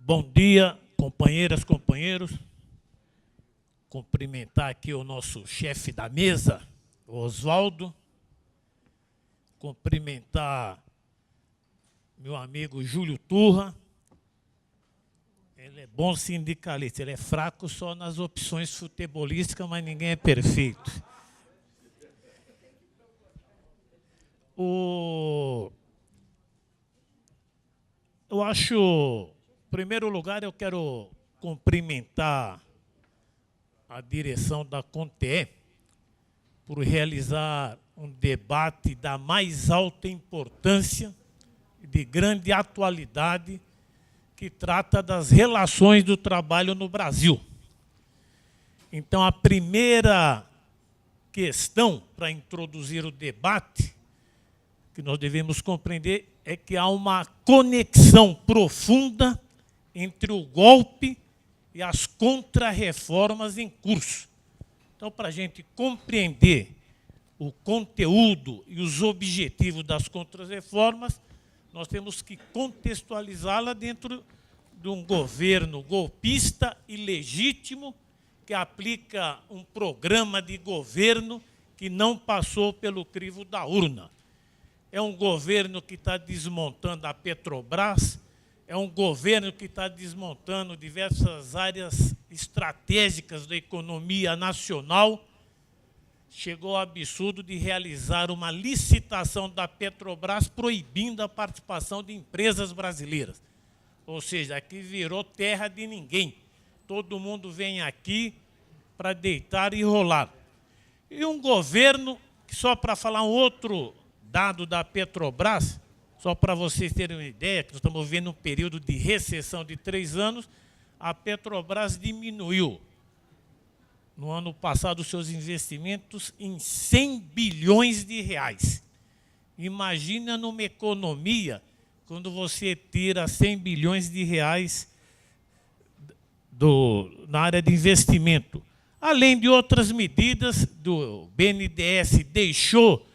Bom dia, companheiras, companheiros. Cumprimentar aqui o nosso chefe da mesa, o Oswaldo. Cumprimentar meu amigo Júlio Turra. Ele é bom sindicalista, ele é fraco só nas opções futebolísticas, mas ninguém é perfeito. Eu acho, em primeiro lugar, eu quero cumprimentar a direção da CONTE por realizar um debate da mais alta importância e de grande atualidade que trata das relações do trabalho no Brasil. Então, a primeira questão para introduzir o debate que nós devemos compreender é que há uma conexão profunda entre o golpe e as contrarreformas em curso. Então, para a gente compreender o conteúdo e os objetivos das contrarreformas, nós temos que contextualizá-la dentro de um governo golpista e legítimo que aplica um programa de governo que não passou pelo crivo da urna. É um governo que está desmontando a Petrobras, é um governo que está desmontando diversas áreas estratégicas da economia nacional. Chegou ao absurdo de realizar uma licitação da Petrobras proibindo a participação de empresas brasileiras. Ou seja, aqui virou terra de ninguém. Todo mundo vem aqui para deitar e rolar. E um governo, que só para falar um outro dado da Petrobras, só para vocês terem uma ideia, que nós estamos vivendo um período de recessão de 3 anos, a Petrobras diminuiu no ano passado os seus investimentos em 100 bilhões de reais. Imagina numa economia, quando você tira 100 bilhões de reais na área de investimento. Além de outras medidas, o BNDES deixou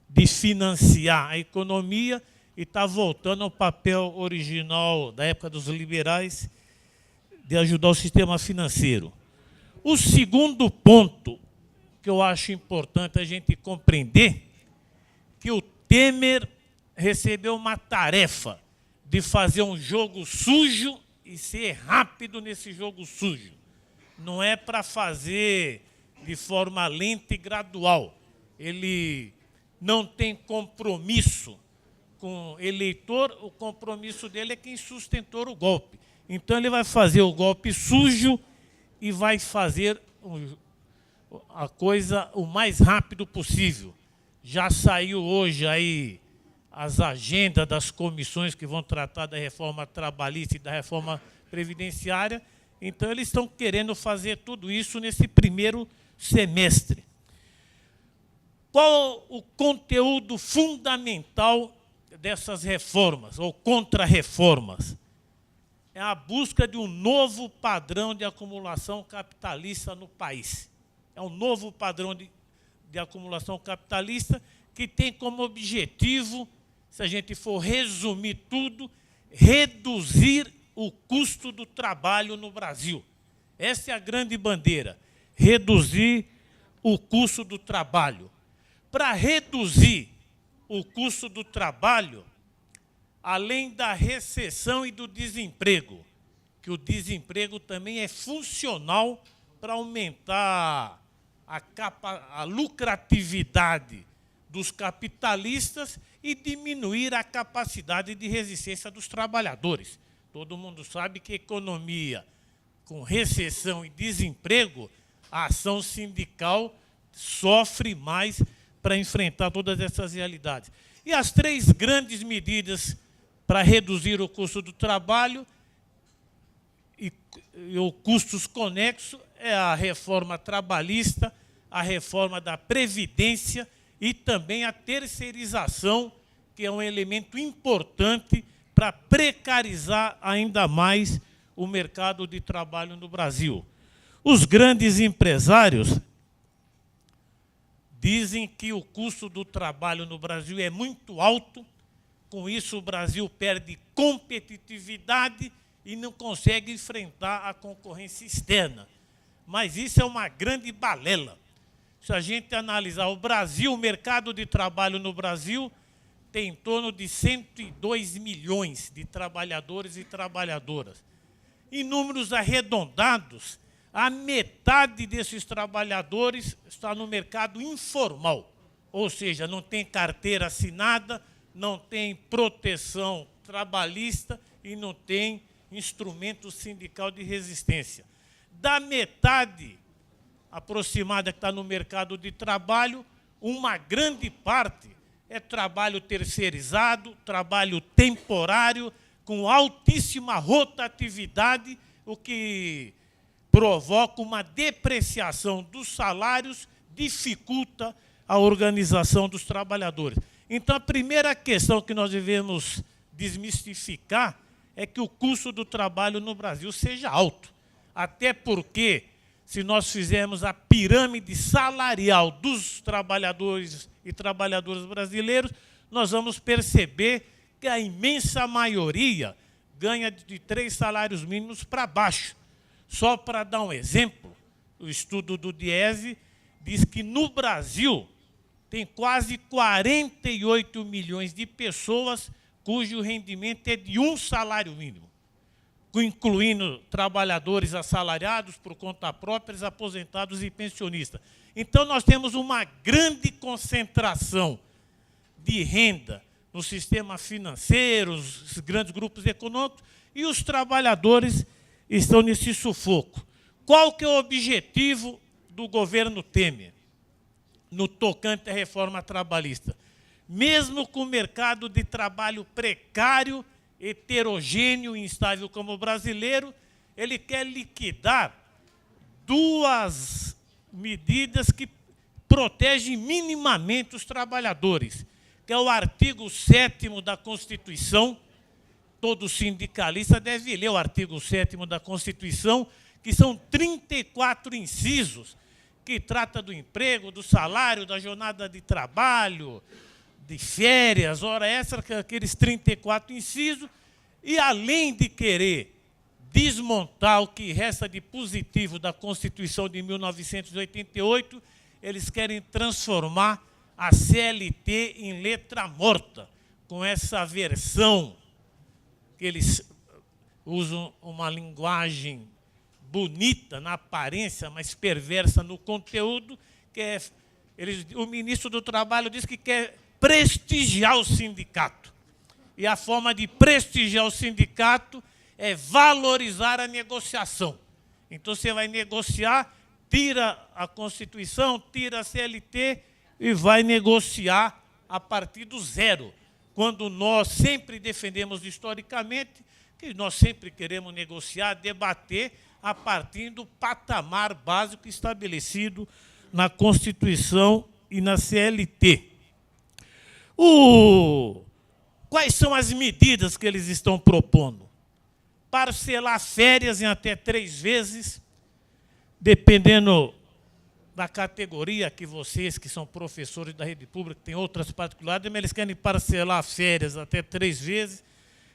de financiar a economia e está voltando ao papel original da época dos liberais de ajudar o sistema financeiro. O segundo ponto que eu acho importante a gente compreender que o Temer recebeu uma tarefa de fazer um jogo sujo e ser rápido nesse jogo sujo. Não é para fazer de forma lenta e gradual. Ele não tem compromisso com o eleitor, o compromisso dele é quem sustentou o golpe. Então ele vai fazer o golpe sujo e vai fazer a coisa o mais rápido possível. Já saiu hoje aí as agendas das comissões que vão tratar da reforma trabalhista e da reforma previdenciária. Então eles estão querendo fazer tudo isso nesse primeiro semestre. Qual o conteúdo fundamental dessas reformas, ou contra-reformas? É a busca de um novo padrão de acumulação capitalista no país. É um novo padrão de acumulação capitalista que tem como objetivo, se a gente for resumir tudo, reduzir o custo do trabalho no Brasil. Essa é a grande bandeira, reduzir o custo do trabalho. Para reduzir o custo do trabalho, além da recessão e do desemprego, que o desemprego também é funcional para aumentar a lucratividade dos capitalistas e diminuir a capacidade de resistência dos trabalhadores. Todo mundo sabe que economia com recessão e desemprego, a ação sindical sofre mais para enfrentar todas essas realidades. E as 3 grandes medidas para reduzir o custo do trabalho e os custos conexos é a reforma trabalhista, a reforma da Previdência e também a terceirização, que é um elemento importante para precarizar ainda mais o mercado de trabalho no Brasil. Os grandes empresários dizem que o custo do trabalho no Brasil é muito alto, com isso o Brasil perde competitividade e não consegue enfrentar a concorrência externa. Mas isso é uma grande balela. Se a gente analisar o Brasil, o mercado de trabalho no Brasil tem em torno de 102 milhões de trabalhadores e trabalhadoras. Em números arredondados, a metade desses trabalhadores está no mercado informal, ou seja, não tem carteira assinada, não tem proteção trabalhista e não tem instrumento sindical de resistência. Da metade aproximada que está no mercado de trabalho, uma grande parte é trabalho terceirizado, trabalho temporário, com altíssima rotatividade, o que provoca uma depreciação dos salários, dificulta a organização dos trabalhadores. Então, a primeira questão que nós devemos desmistificar é que o custo do trabalho no Brasil seja alto. Até porque, se nós fizermos a pirâmide salarial dos trabalhadores e trabalhadoras brasileiros, nós vamos perceber que a imensa maioria ganha de 3 salários mínimos para baixo. Só para dar um exemplo, o estudo do Diese diz que no Brasil tem quase 48 milhões de pessoas cujo rendimento é de 1 salário mínimo, incluindo trabalhadores assalariados por conta própria, aposentados e pensionistas. Então, nós temos uma grande concentração de renda no sistema financeiro, os grandes grupos econômicos, e os trabalhadores estão nesse sufoco. Qual que é o objetivo do governo Temer no tocante à reforma trabalhista? Mesmo com o mercado de trabalho precário, heterogêneo e instável como o brasileiro, ele quer liquidar 2 medidas que protegem minimamente os trabalhadores, que é o artigo 7º da Constituição. Todo sindicalista deve ler o artigo 7º da Constituição, que são 34 incisos, que trata do emprego, do salário, da jornada de trabalho, de férias, hora extra, aqueles 34 incisos, e além de querer desmontar o que resta de positivo da Constituição de 1988, eles querem transformar a CLT em letra morta, com essa versão que eles usam uma linguagem bonita na aparência, mas perversa no conteúdo, que é, o ministro do Trabalho diz que quer prestigiar o sindicato. E a forma de prestigiar o sindicato é valorizar a negociação. Então, você vai negociar, tira a Constituição, tira a CLT e vai negociar a partir do zero. Quando nós sempre defendemos historicamente que nós sempre queremos negociar, debater a partir do patamar básico estabelecido na Constituição e na CLT. Quais são as medidas que eles estão propondo? Parcelar férias em até 3 vezes, dependendo da categoria que vocês, que são professores da rede pública, têm outras particularidades, mas eles querem parcelar férias até 3 vezes,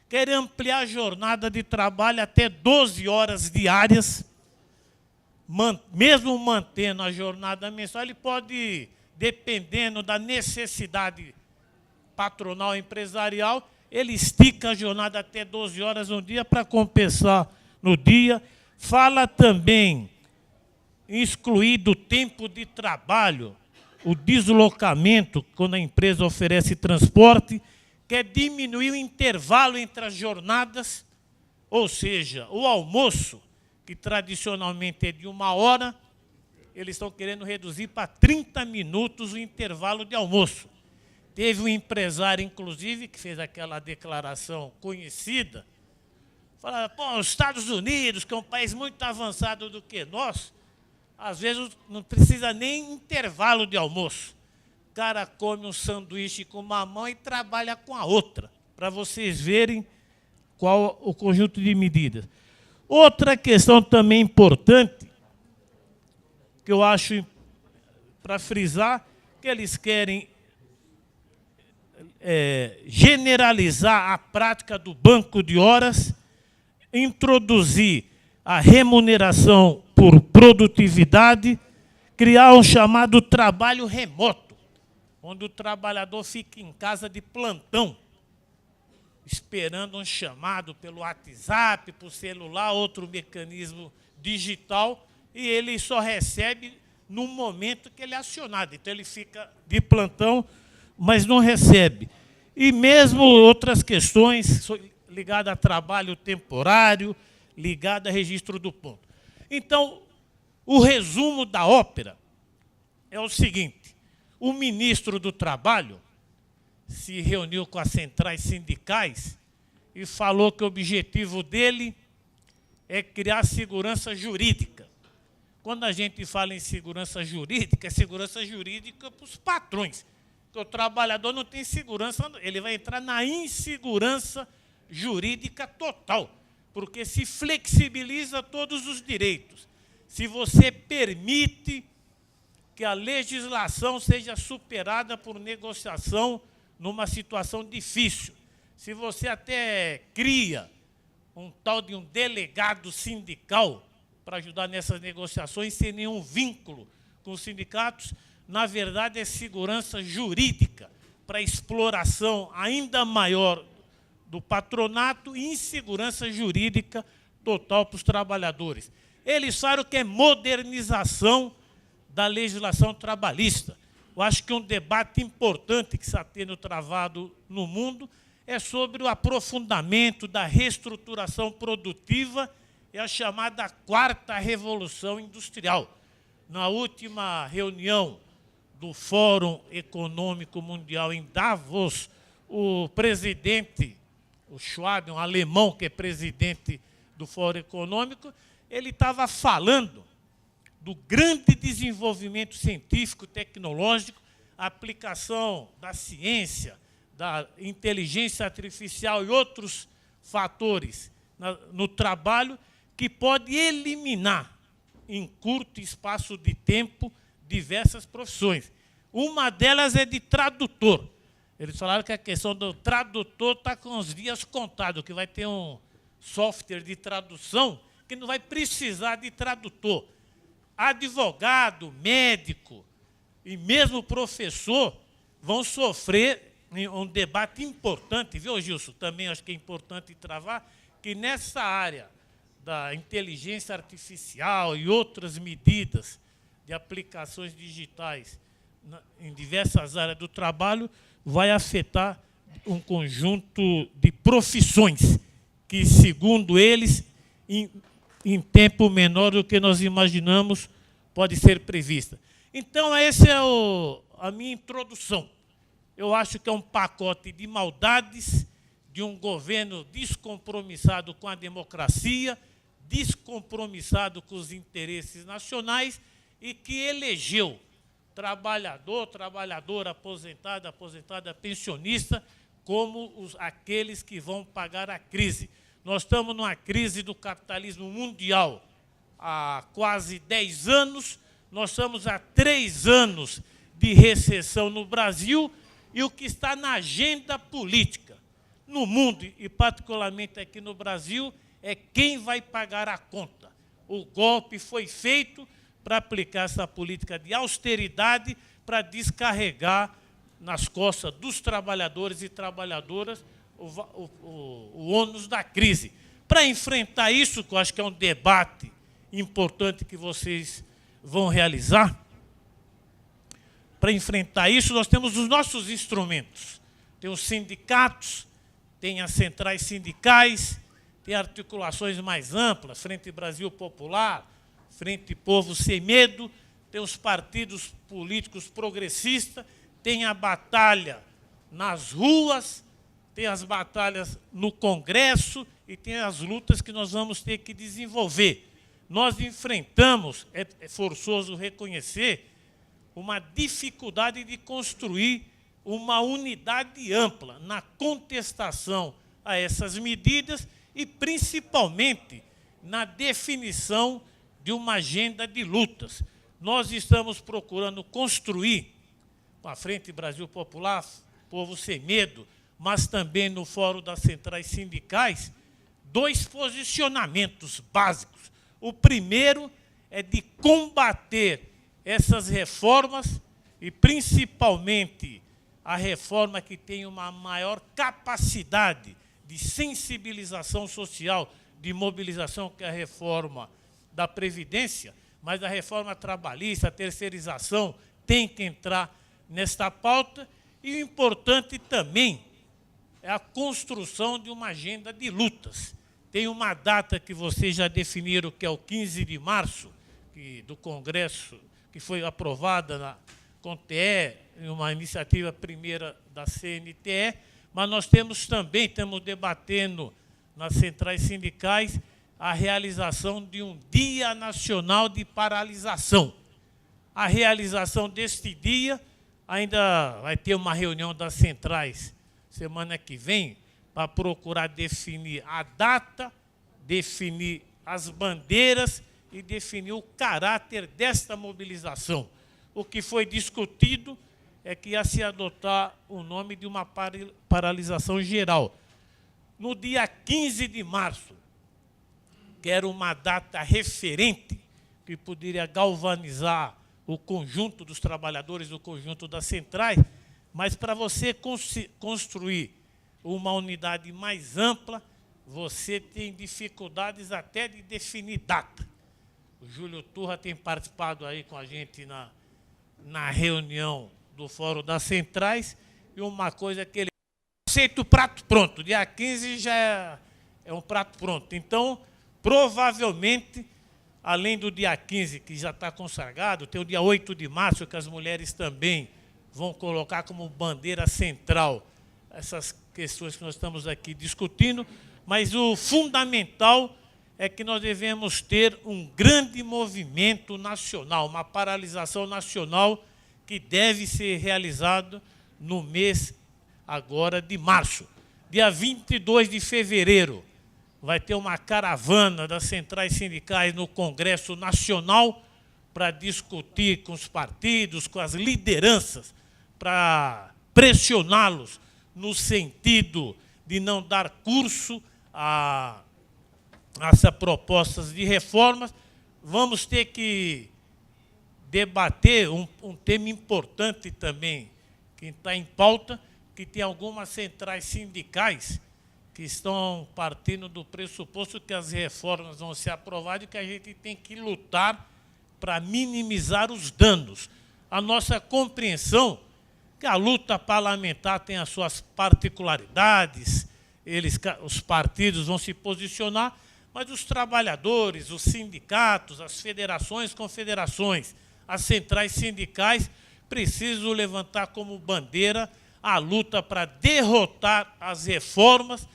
querem ampliar a jornada de trabalho até 12 horas diárias, mesmo mantendo a jornada mensal, ele pode, dependendo da necessidade patronal e empresarial, ele estica a jornada até 12 horas no dia para compensar no dia. Fala também em excluir do tempo de trabalho o deslocamento, quando a empresa oferece transporte, quer diminuir o intervalo entre as jornadas, ou seja, o almoço, que tradicionalmente é de 1 hora, eles estão querendo reduzir para 30 minutos o intervalo de almoço. Teve um empresário, inclusive, que fez aquela declaração conhecida, falando, pô, os Estados Unidos, que é um país muito avançado do que nós, às vezes não precisa nem intervalo de almoço. O cara come um sanduíche com uma mão e trabalha com a outra, para vocês verem qual o conjunto de medidas. Outra questão também importante, que eu acho para frisar, que eles querem generalizar a prática do banco de horas, introduzir a remuneração por produtividade, criar um chamado trabalho remoto, onde o trabalhador fica em casa de plantão, esperando um chamado pelo WhatsApp, por celular, outro mecanismo digital, e ele só recebe no momento que ele é acionado. Então, ele fica de plantão, mas não recebe. E mesmo outras questões ligadas a trabalho temporário, ligadas a registro do ponto. Então, o resumo da ópera é o seguinte: o ministro do Trabalho se reuniu com as centrais sindicais e falou que o objetivo dele é criar segurança jurídica. Quando a gente fala em segurança jurídica, é segurança jurídica para os patrões. Porque o trabalhador não tem segurança, ele vai entrar na insegurança jurídica total, porque se flexibiliza todos os direitos. Se você permite que a legislação seja superada por negociação numa situação difícil, se você até cria um tal de um delegado sindical para ajudar nessas negociações sem nenhum vínculo com os sindicatos, na verdade é segurança jurídica para exploração ainda maior do patronato e insegurança jurídica total para os trabalhadores. Eles falam que é modernização da legislação trabalhista. Eu acho que um debate importante que está tendo travado no mundo é sobre o aprofundamento da reestruturação produtiva e a chamada quarta revolução industrial. Na última reunião do Fórum Econômico Mundial em Davos, o presidente, o Schwab, um alemão que é presidente do Fórum Econômico, ele estava falando do grande desenvolvimento científico, tecnológico, a aplicação da ciência, da inteligência artificial e outros fatores no trabalho que pode eliminar, em curto espaço de tempo, diversas profissões. Uma delas é de tradutor. Eles falaram que a questão do tradutor está com os dias contados, que vai ter um software de tradução que não vai precisar de tradutor. Advogado, médico e mesmo professor vão sofrer um debate importante, viu, Gilson? Também acho que é importante travar que nessa área da inteligência artificial e outras medidas de aplicações digitais em diversas áreas do trabalho vai afetar um conjunto de profissões que, segundo eles, em tempo menor do que nós imaginamos, pode ser prevista. Então, essa é a minha introdução. Eu acho que é um pacote de maldades de um governo descompromissado com a democracia, descompromissado com os interesses nacionais e que elegeu trabalhador, trabalhadora, aposentado, aposentada, pensionista, como aqueles que vão pagar a crise. Nós estamos numa crise do capitalismo mundial há quase 10 anos, nós estamos há 3 anos de recessão no Brasil, e o que está na agenda política no mundo, e particularmente aqui no Brasil, é quem vai pagar a conta. O golpe foi feito para aplicar essa política de austeridade, para descarregar nas costas dos trabalhadores e trabalhadoras o ônus da crise. Para enfrentar isso, que eu acho que é um debate importante que vocês vão realizar, para enfrentar isso, nós temos os nossos instrumentos. Tem os sindicatos, tem as centrais sindicais, tem articulações mais amplas, Frente Brasil Popular, Frente Povo Sem Medo, tem os partidos políticos progressistas, tem a batalha nas ruas, tem as batalhas no Congresso e tem as lutas que nós vamos ter que desenvolver. Nós enfrentamos, é forçoso reconhecer, uma dificuldade de construir uma unidade ampla na contestação a essas medidas e, principalmente, na definição de uma agenda de lutas. Nós estamos procurando construir, com a Frente Brasil Popular, Povo Sem Medo, mas também no Fórum das Centrais Sindicais, dois posicionamentos básicos. O primeiro é de combater essas reformas e, principalmente, a reforma que tem uma maior capacidade de sensibilização social, de mobilização, que é a reforma da Previdência, mas a reforma trabalhista, a terceirização, tem que entrar nesta pauta. E o importante também é a construção de uma agenda de lutas. Tem uma data que vocês já definiram, que é o 15 de março, do Congresso, que foi aprovada na CONTE, em uma iniciativa primeira da CNTE, mas nós estamos debatendo nas centrais sindicais a realização de um Dia Nacional de Paralisação. A realização deste dia, ainda vai ter uma reunião das centrais semana que vem, para procurar definir a data, definir as bandeiras e definir o caráter desta mobilização. O que foi discutido é que ia se adotar o nome de uma paralisação geral. No dia 15 de março, que era uma data referente, que poderia galvanizar o conjunto dos trabalhadores, o conjunto das centrais, mas para você construir uma unidade mais ampla, você tem dificuldades até de definir data. O Júlio Turra tem participado aí com a gente na reunião do Fórum das Centrais, e uma coisa que ele aceita o prato pronto. Dia 15 já é um prato pronto. Então, provavelmente, além do dia 15, que já está consagrado, tem o dia 8 de março, que as mulheres também vão colocar como bandeira central essas questões que nós estamos aqui discutindo, mas o fundamental é que nós devemos ter um grande movimento nacional, uma paralisação nacional que deve ser realizado no mês agora de março. Dia 22 de fevereiro, vai ter uma caravana das centrais sindicais no Congresso Nacional para discutir com os partidos, com as lideranças, para pressioná-los no sentido de não dar curso a essas propostas de reformas. Vamos ter que debater um tema importante também, que está em pauta, que tem algumas centrais sindicais que estão partindo do pressuposto que as reformas vão ser aprovadas e que a gente tem que lutar para minimizar os danos. A nossa compreensão que a luta parlamentar tem as suas particularidades, os partidos vão se posicionar, mas os trabalhadores, os sindicatos, as federações, confederações, as centrais sindicais precisam levantar como bandeira a luta para derrotar as reformas,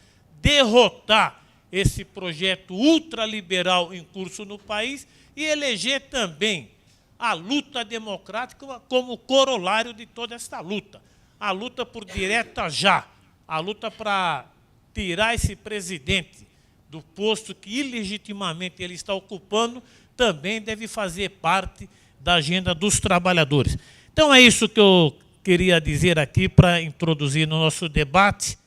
derrotar esse projeto ultraliberal em curso no país e eleger também a luta democrática como corolário de toda esta luta. A luta por direta já, a luta para tirar esse presidente do posto que ilegitimamente ele está ocupando, também deve fazer parte da agenda dos trabalhadores. Então é isso que eu queria dizer aqui para introduzir no nosso debate.